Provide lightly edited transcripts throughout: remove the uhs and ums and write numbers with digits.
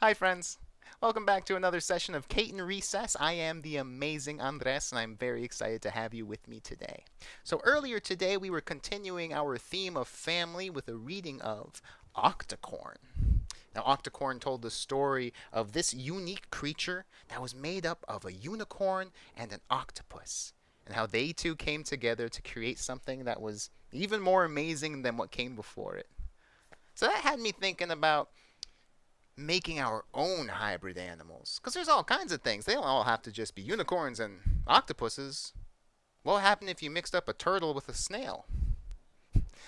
Hi, friends. Welcome back to another session of CaytonRecess. I am the amazing Andres, and I'm very excited to have you with me today. So, earlier today, we were continuing our theme of family with a reading of Octicorn. Now, Octicorn told the story of this unique creature that was made up of a unicorn and an octopus, and how they two came together to create something that was even more amazing than what came before it. So, that had me thinking about making our own hybrid animals. Because there's all kinds of things. They don't all have to just be unicorns and octopuses. What would happen if you mixed up a turtle with a snail?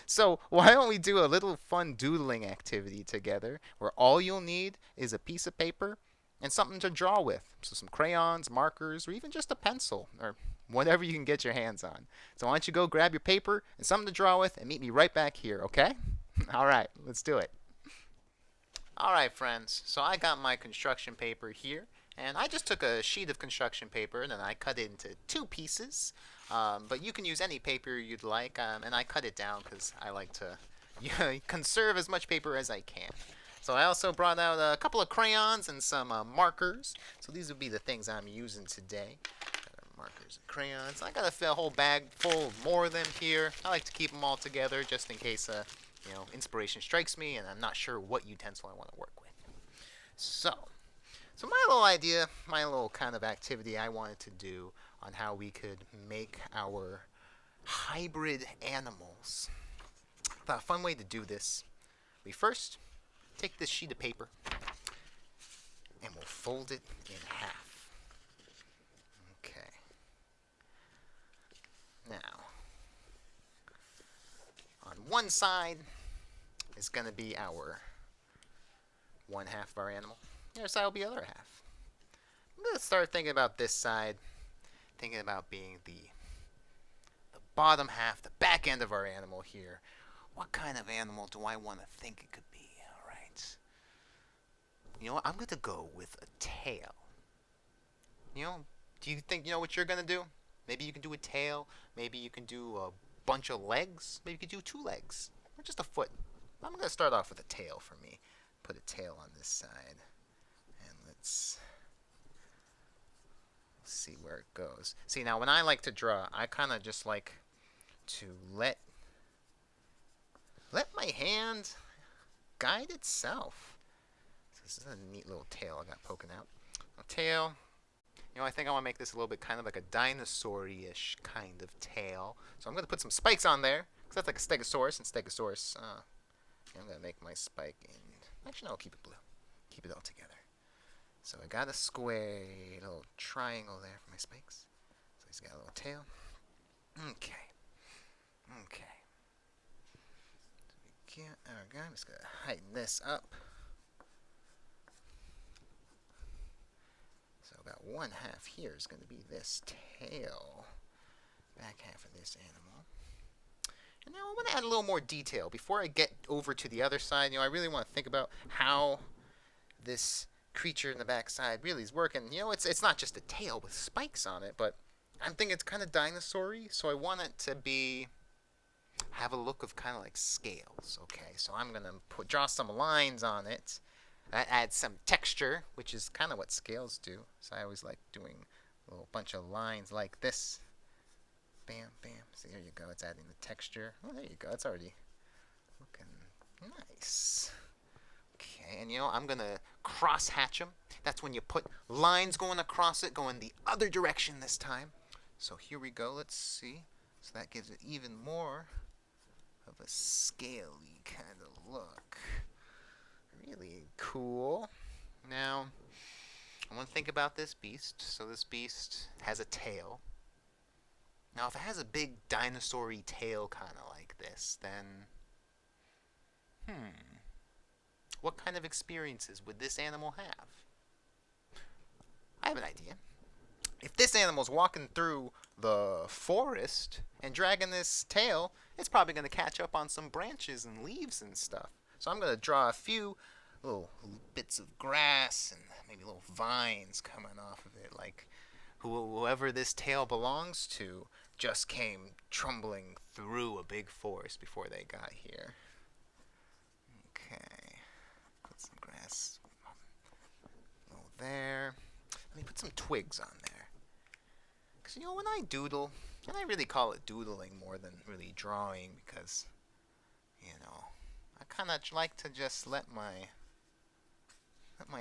So, why don't we do a little fun doodling activity together where all you'll need is a piece of paper and something to draw with? So, some crayons, markers, or even just a pencil or whatever you can get your hands on. So, why don't you go grab your paper and something to draw with and meet me right back here, okay? All right, let's do it. Alright friends, so I got my construction paper here, and I just took a sheet of construction paper and then I cut it into two pieces, but you can use any paper you'd like, and I cut it down because I like to conserve as much paper as I can. So I also brought out a couple of crayons and some markers, so these would be the things I'm using today. Markers and crayons. I got a whole bag full of more of them here. I like to keep them all together just in case inspiration strikes me and I'm not sure what utensil I want to work with. So my little idea, my little kind of activity I wanted to do on how we could make our hybrid animals. I thought a fun way to do this. We first take this sheet of paper and we'll fold it in half. Okay. Now, on one side is going to be our one half of our animal. The other side will be the other half. I'm going to start thinking about this side, thinking about being the bottom half, the back end of our animal here. What kind of animal do I want to think it could be? All right. You know what? I'm going to go with a tail. You know, do you think you know what you're going to do? Maybe you can do a tail. Maybe you can do a bunch of legs. Maybe you could do two legs. Or just a foot. I'm going to start off with a tail for me. Put a tail on this side. And let's see where it goes. See, now when I like to draw, I kind of just like to let my hand guide itself. So this is a neat little tail I got poking out. A tail. You know, I think I want to make this a little bit kind of like a dinosaur-ish kind of tail. So I'm going to put some spikes on there, because that's like a stegosaurus, and stegosaurus, I'm going to make my spike in... Actually, no, I'll keep it blue. Keep it all together. So I got a square, little triangle there for my spikes. So he's got a little tail. Okay. Okay. So I'm just going to heighten this up. So about one half here is going to be this tail. Back half of this animal. And now I want to add a little more detail. Before I get over to the other side, I really want to think about how this creature in the back side really is working. It's not just a tail with spikes on it, but I'm thinking it's kind of dinosaur-y, so I want it to have a look of kind of like scales. Okay, so I'm going to draw some lines on it. That adds some texture, which is kind of what scales do. So I always like doing a little bunch of lines like this. Bam, bam. See, there you go. It's adding the texture. Oh, there you go. It's already looking nice. Okay, and I'm going to cross hatch them. That's when you put lines going across it, going the other direction this time. So here we go. Let's see. So that gives it even more of a scaly kind of look. Really cool. Now, I want to think about this beast. So this beast has a tail. Now, if it has a big dinosaur-y tail kind of like this, then... what kind of experiences would this animal have? I have an idea. If this animal's walking through the forest and dragging this tail, it's probably going to catch up on some branches and leaves and stuff. So I'm going to draw a few little bits of grass and maybe little vines coming off of it, like whoever this tail belongs to just came trundling through a big forest before they got here. Okay. Put some grass there. Let me put some twigs on there. Because, you know, when I doodle, and I really call it doodling more than really drawing because, you know, I kind of like to just let my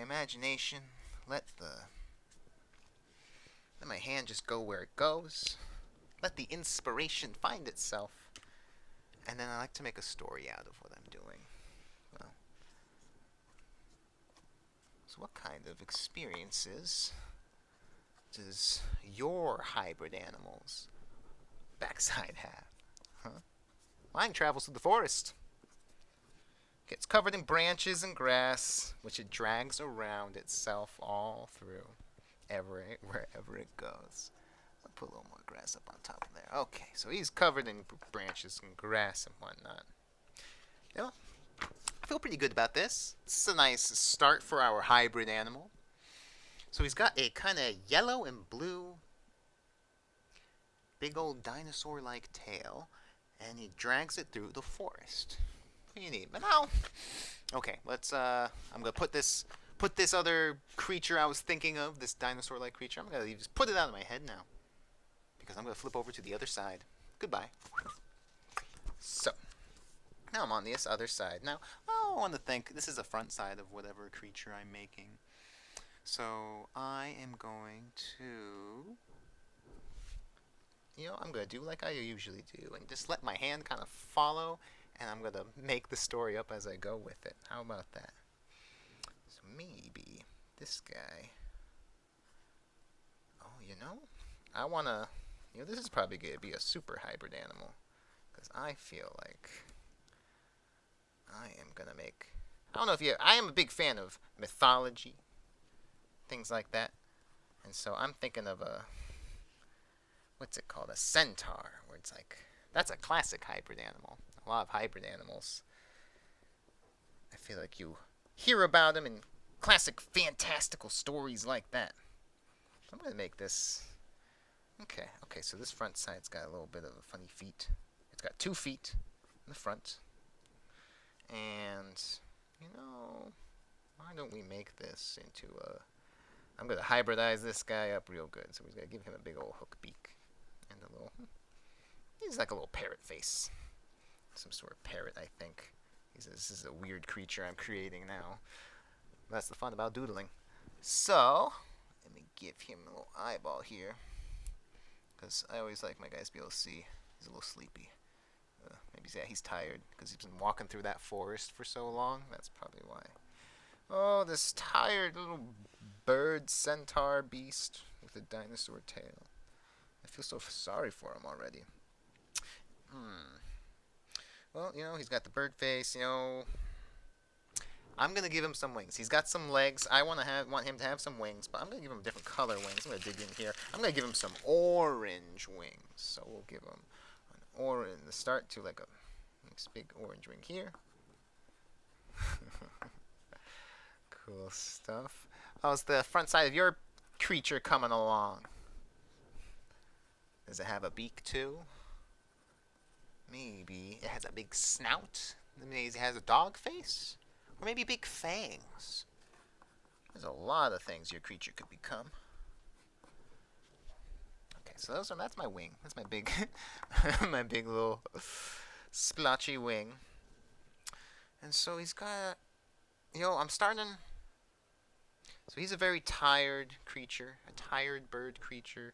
imagination, let my hand just go where it goes. Let the inspiration find itself. And then I like to make a story out of what I'm doing. Well, so what kind of experiences does your hybrid animal's backside have? Huh? Mine travels through the forest. Gets covered in branches and grass, which it drags around itself all through, wherever it goes. I'll put a little more grass up on top of there. Okay, so he's covered in branches and grass and whatnot. You know, I feel pretty good about this. This is a nice start for our hybrid animal. So he's got a kind of yellow and blue, big old dinosaur-like tail, and he drags it through the forest. Pretty neat. But now, okay, I'm gonna put this other creature I was thinking of, this dinosaur-like creature. I'm gonna just put it out of my head now, because I'm gonna flip over to the other side. Goodbye. So now I'm on this other side. Now I want to think this is a front side of whatever creature I'm making. So I am going to, I'm going to do like I usually do and just let my hand kind of follow, and I'm going to make the story up as I go with it. How about that? So maybe this guy, I want to, this is probably going to be a super hybrid animal, because I feel like I am going to make, I am a big fan of mythology, things like that. And so I'm thinking of what's it called? A centaur, where it's like, that's a classic hybrid animal. A lot of hybrid animals, I feel like you hear about them in classic fantastical stories like that. I'm going to make this, okay, so this front side's got a little bit of a funny feet. It's got 2 feet in the front. And, why don't we make this into I'm going to hybridize this guy up real good. So we're going to give him a big old hook beak. And he's like a little parrot face. Some sort of parrot, I think. This is a weird creature I'm creating now. That's the fun about doodling. So, let me give him a little eyeball here. Because I always like my guys to be able to see. He's a little sleepy. Maybe he's tired because he's been walking through that forest for so long. That's probably why. Oh, this tired little bird centaur beast with a dinosaur tail. I feel so sorry for him already. Well, he's got the bird face, I'm going to give him some wings. He's got some legs. I want him to have some wings, but I'm going to give him different color wings. I'm going to dig in here. I'm going to give him some orange wings. So we'll give him an orange, the start to like a nice big orange wing here. Cool stuff. How's the front side of your creature coming along? Does it have a beak too? Maybe it has a big snout. Maybe it has a dog face. Or maybe big fangs. There's a lot of things your creature could become. Okay, so that's my wing. That's my big my big little splotchy wing. And so he's got, I'm starting. So he's a very tired creature, a tired bird creature.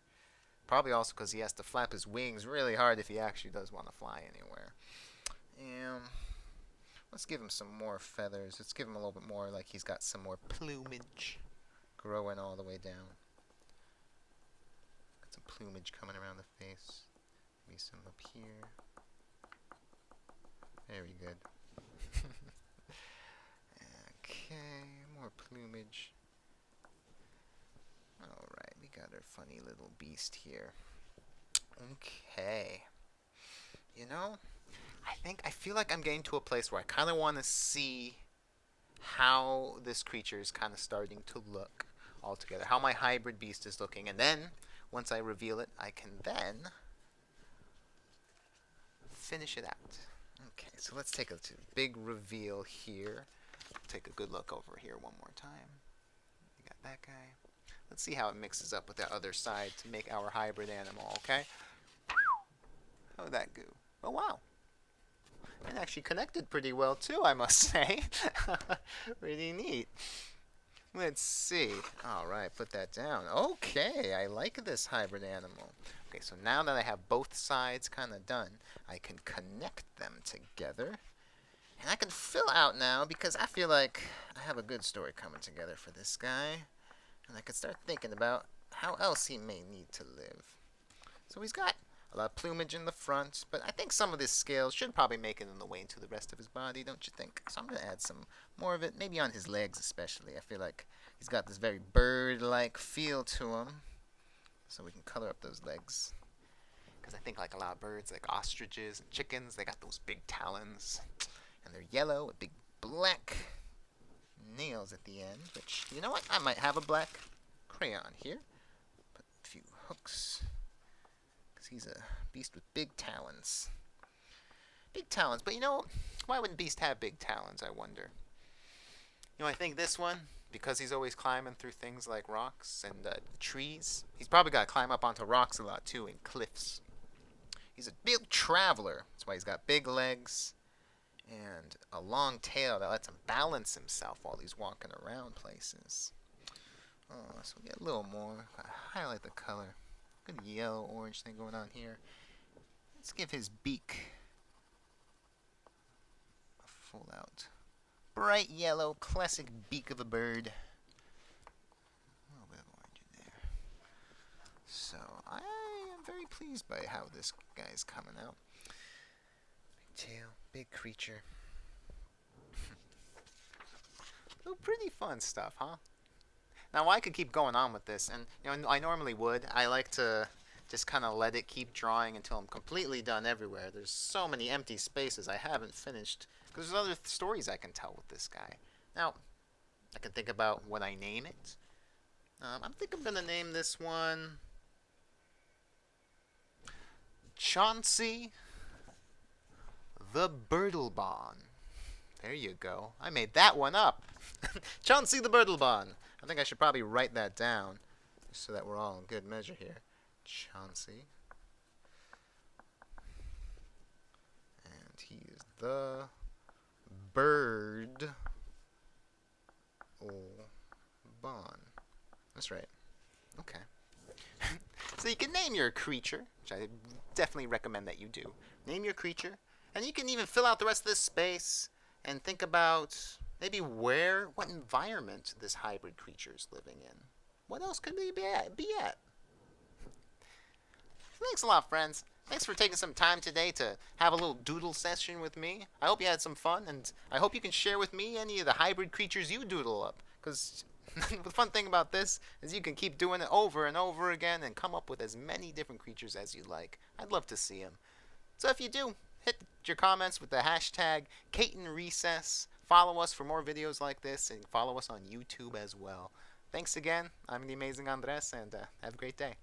Probably also because he has to flap his wings really hard if he actually does want to fly anywhere. And let's give him some more feathers. Let's give him a little bit more, like he's got some more plumage growing all the way down. Got some plumage coming around the face. Maybe some up here. Very good. Okay, more plumage. Alright, we got our funny little beast here. Okay. I feel like I'm getting to a place where I kind of want to see how this creature is kind of starting to look altogether. How my hybrid beast is looking. And then, once I reveal it, I can then finish it out. Okay, so let's take a big reveal here. Take a good look over here one more time. Got that guy. Let's see how it mixes up with that other side to make our hybrid animal, okay? How'd that go? Oh, wow. It actually connected pretty well, too, I must say. Pretty neat. Let's see. All right, put that down. Okay, I like this hybrid animal. Okay, so now that I have both sides kind of done, I can connect them together. And I can fill out now because I feel like I have a good story coming together for this guy. And I can start thinking about how else he may need to live. So he's got a lot of plumage in the front, but I think some of this scales should probably make it in the way into the rest of his body, don't you think? So I'm going to add some more of it, maybe on his legs especially. I feel like he's got this very bird-like feel to him. So we can color up those legs. Because I think like a lot of birds, like ostriches and chickens, they got those big talons. And they're yellow with big black nails at the end, which, you know what? I might have a black crayon here. Put a few hooks. He's a beast with big talons. Big talons. But you know, why wouldn't Beast have big talons, I wonder? You know, I think this one, because he's always climbing through things like rocks and trees, he's probably got to climb up onto rocks a lot, too, and cliffs. He's a big traveler. That's why he's got big legs and a long tail that lets him balance himself while he's walking around places. Oh, so we get a little more. Highlight the color. Good yellow orange thing going on here. Let's give his beak a full out bright yellow classic beak of a bird. A little bit of orange in there. So I am very pleased by how this guy's coming out. Big tail, big creature. Oh, pretty fun stuff, huh? Now, I could keep going on with this, and you know, I normally would. I like to just kind of let it keep drawing until I'm completely done everywhere. There's so many empty spaces I haven't finished, because there's other stories I can tell with this guy. Now, I can think about what I name it. I think I'm going to name this one Chauncey the Birdlebon. There you go. I made that one up. Chauncey the Birdlebon. I think I should probably write that down so that we're all in good measure here. Chauncey. And he is the bird bon. That's right. Okay. So you can name your creature, which I definitely recommend that you do. Name your creature, and you can even fill out the rest of this space and think about maybe what environment this hybrid creature is living in. What else could they be at? Thanks a lot, friends. Thanks for taking some time today to have a little doodle session with me. I hope you had some fun, and I hope you can share with me any of the hybrid creatures you doodle up. Because the fun thing about this is you can keep doing it over and over again and come up with as many different creatures as you like. I'd love to see them. So if you do, hit your comments with the hashtag CaytonRecess. Follow us for more videos like this, and follow us on YouTube as well. Thanks again. I'm the amazing Andres, and have a great day.